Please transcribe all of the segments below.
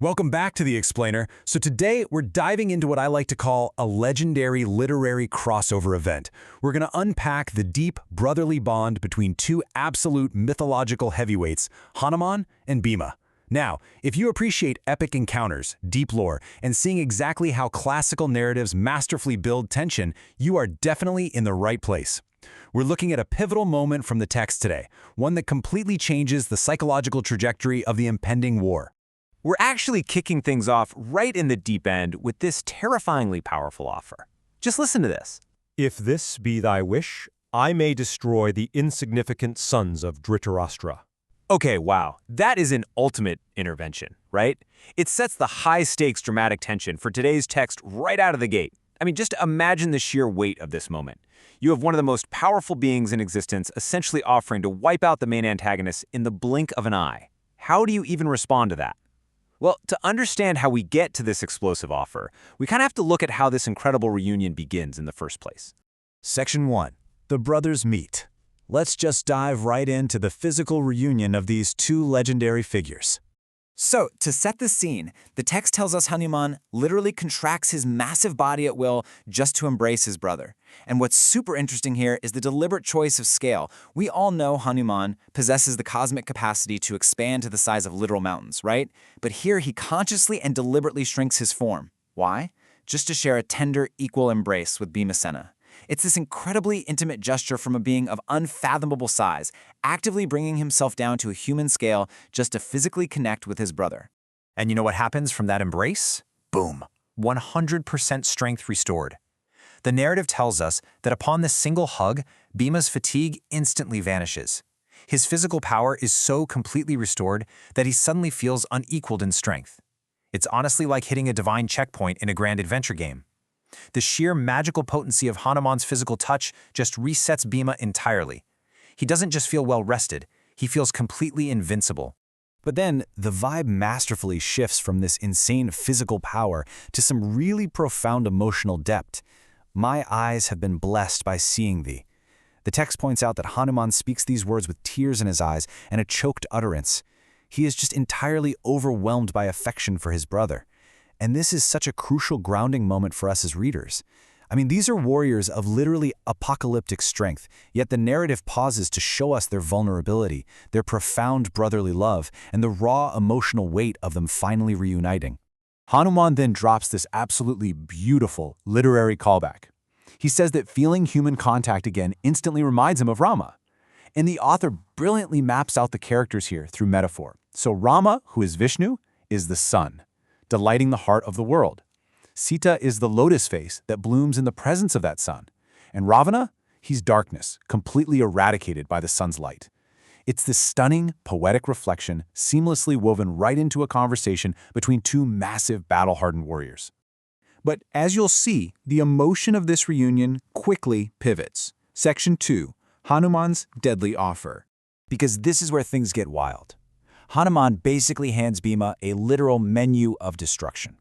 Welcome back to The Explainer. So today we're diving into what I like to call a legendary literary crossover event. We're going to unpack the deep brotherly bond between two absolute mythological heavyweights, Hanuman and Bhima. Now, if you appreciate epic encounters, deep lore, and seeing exactly how classical narratives masterfully build tension, you are definitely in the right place. We're looking at a pivotal moment from the text today, one that completely changes the psychological trajectory of the impending war. We're actually kicking things off right in the deep end with this terrifyingly powerful offer. Just listen to this. If this be thy wish, I may destroy the insignificant sons of Dhritarashtra. Okay, wow, that is an ultimate intervention, right? It sets the high-stakes dramatic tension for today's text right out of the gate. I mean, just imagine the sheer weight of this moment. You have one of the most powerful beings in existence essentially offering to wipe out the main antagonist in the blink of an eye. How do you even respond to that? Well, to understand how we get to this explosive offer, we kind of have to look at how this incredible reunion begins in the first place. Section 1. The brothers meet. Let's just dive right into the physical reunion of these two legendary figures. So, to set the scene, the text tells us Hanuman literally contracts his massive body at will just to embrace his brother. And what's super interesting here is the deliberate choice of scale. We all know Hanuman possesses the cosmic capacity to expand to the size of literal mountains, right? But here he consciously and deliberately shrinks his form. Why? Just to share a tender, equal embrace with Bhimasena. It's this incredibly intimate gesture from a being of unfathomable size, actively bringing himself down to a human scale just to physically connect with his brother. And you know what happens from that embrace? Boom. 100% strength restored. The narrative tells us that upon this single hug, Bhima's fatigue instantly vanishes. His physical power is so completely restored that he suddenly feels unequaled in strength. It's honestly like hitting a divine checkpoint in a grand adventure game. The sheer magical potency of Hanuman's physical touch just resets Bhima entirely. He doesn't just feel well-rested, he feels completely invincible. But then, the vibe masterfully shifts from this insane physical power to some really profound emotional depth. My eyes have been blessed by seeing thee. The text points out that Hanuman speaks these words with tears in his eyes and a choked utterance. He is just entirely overwhelmed by affection for his brother. And this is such a crucial grounding moment for us as readers. I mean, these are warriors of literally apocalyptic strength, yet the narrative pauses to show us their vulnerability, their profound brotherly love, and the raw emotional weight of them finally reuniting. Hanuman then drops this absolutely beautiful literary callback. He says that feeling human contact again instantly reminds him of Rama. And the author brilliantly maps out the characters here through metaphor. So Rama, who is Vishnu, is the sun, delighting the heart of the world. Sita is the lotus face that blooms in the presence of that sun. And Ravana, he's darkness, completely eradicated by the sun's light. It's this stunning, poetic reflection seamlessly woven right into a conversation between two massive battle-hardened warriors. But as you'll see, the emotion of this reunion quickly pivots. Section 2, Hanuman's deadly offer. Because this is where things get wild. Hanuman basically hands Bhima a literal menu of destruction.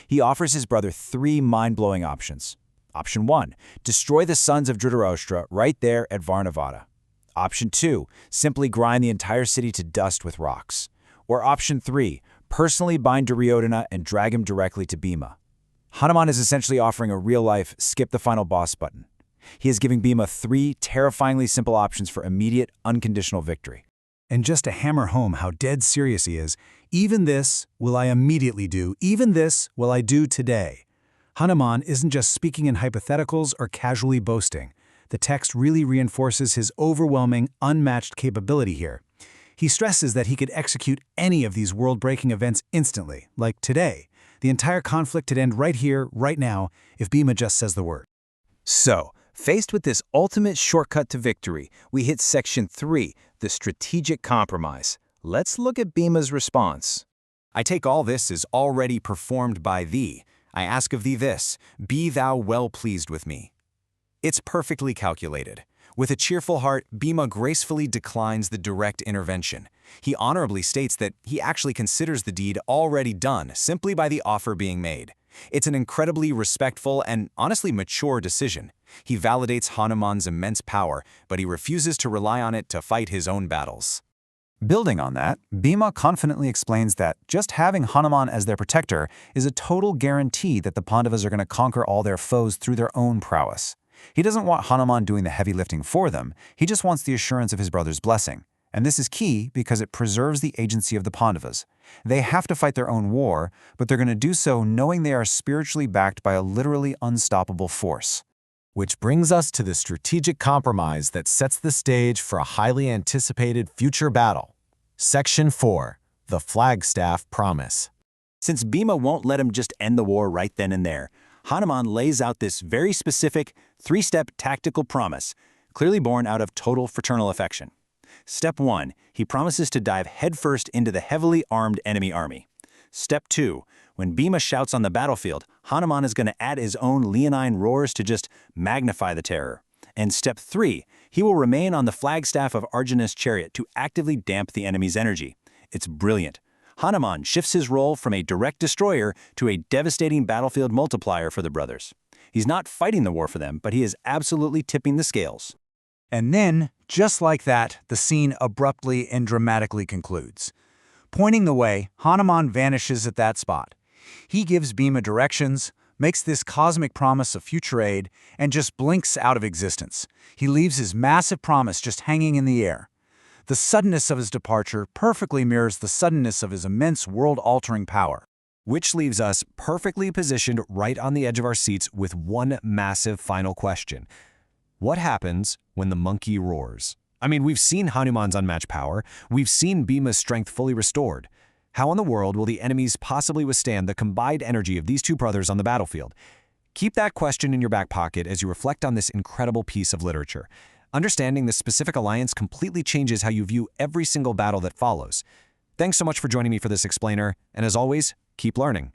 He offers his brother three mind-blowing options. Option 1, destroy the sons of Dhritarashtra right there at Varnavata. Option 2, simply grind the entire city to dust with rocks. Or Option 3, personally bind Duryodhana and drag him directly to Bhima. Hanuman is essentially offering a real-life skip the final boss button. He is giving Bhima three terrifyingly simple options for immediate, unconditional victory. And just to hammer home how dead serious he is, even this will I immediately do, even this will I do today. Hanuman isn't just speaking in hypotheticals or casually boasting. The text really reinforces his overwhelming, unmatched capability here. He stresses that he could execute any of these world-breaking events instantly, like today. The entire conflict could end right here, right now, if Bhima just says the word. So, faced with this ultimate shortcut to victory, we hit Section 3, the strategic compromise. Let's look at Bhima's response. I take all this as already performed by thee. I ask of thee this, be thou well pleased with me. It's perfectly calculated. With a cheerful heart, Bhima gracefully declines the direct intervention. He honorably states that he actually considers the deed already done simply by the offer being made. It's an incredibly respectful and honestly mature decision. He validates Hanuman's immense power, but he refuses to rely on it to fight his own battles. Building on that, Bhima confidently explains that just having Hanuman as their protector is a total guarantee that the Pandavas are going to conquer all their foes through their own prowess. He doesn't want Hanuman doing the heavy lifting for them, he just wants the assurance of his brother's blessing. And this is key because it preserves the agency of the Pandavas. They have to fight their own war, but they're going to do so knowing they are spiritually backed by a literally unstoppable force. Which brings us to the strategic compromise that sets the stage for a highly anticipated future battle. Section 4. The Flagstaff Promise. Since Bhima won't let him just end the war right then and there, Hanuman lays out this very specific, three-step tactical promise, clearly born out of total fraternal affection. Step 1, he promises to dive headfirst into the heavily armed enemy army. Step 2, when Bhima shouts on the battlefield, Hanuman is going to add his own leonine roars to just magnify the terror. And Step 3, he will remain on the flagstaff of Arjuna's chariot to actively damp the enemy's energy. It's brilliant. Hanuman shifts his role from a direct destroyer to a devastating battlefield multiplier for the brothers. He's not fighting the war for them, but he is absolutely tipping the scales. And then, just like that, the scene abruptly and dramatically concludes. Pointing the way, Hanuman vanishes at that spot. He gives Bhima directions, makes this cosmic promise of future aid, and just blinks out of existence. He leaves his massive promise just hanging in the air. The suddenness of his departure perfectly mirrors the suddenness of his immense world-altering power. Which leaves us perfectly positioned right on the edge of our seats with one massive final question. What happens when the monkey roars? I mean, we've seen Hanuman's unmatched power. We've seen Bhima's strength fully restored. How in the world will the enemies possibly withstand the combined energy of these two brothers on the battlefield? Keep that question in your back pocket as you reflect on this incredible piece of literature. Understanding this specific alliance completely changes how you view every single battle that follows. Thanks so much for joining me for this explainer, and as always, keep learning.